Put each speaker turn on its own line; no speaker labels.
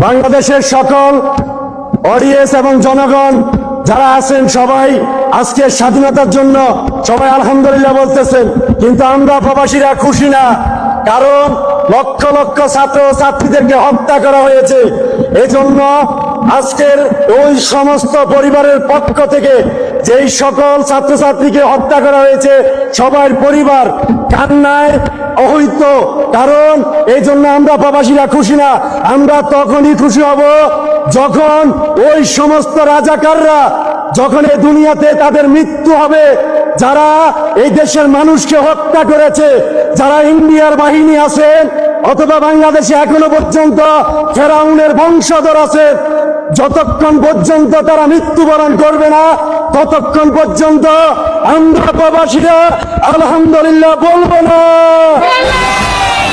বাংলাদেশের সকল অডিয়েন্স এবং জনগণ যারা আছেন সবাই আজকে স্বাধীনতার জন্য সবাই আলহামদুলিল্লাহ বলতেছেন, কিন্তু আমরা প্রবাসীরা খুশি না। কারণ লক্ষ লক্ষ ছাত্র ছাত্রীদেরকে হত্যা করা হয়েছে। এজন্য আজকের ওই সমস্ত পরিবারের পক্ষ থেকে যেই সকল ছাত্রছাত্রীকে হত্যা করা হয়েছে সবার পরিবার কান্নায় অহৈত। কারণ এই জন্য আমরা প্রবাসীরা খুশি না। আমরা তখনই খুশি হব যখন ওই সমস্ত রাজাকাররা যখন এই দুনিয়াতে তাদের মৃত্যু হবে, যারা এই দেশের মানুষকে হত্যা করেছে, যারা ইন্ডিয়ার বাহিনী আছে অথবা বাংলাদেশে এখনো পর্যন্ত ফেরাউনের বংশধর আছে, যতক্ষণ পর্যন্ত তারা মৃত্যুবরণ করবে না ততক্ষণ পর্যন্ত আমরা প্রবাসীরা আলহামদুলিল্লাহ বলবো না।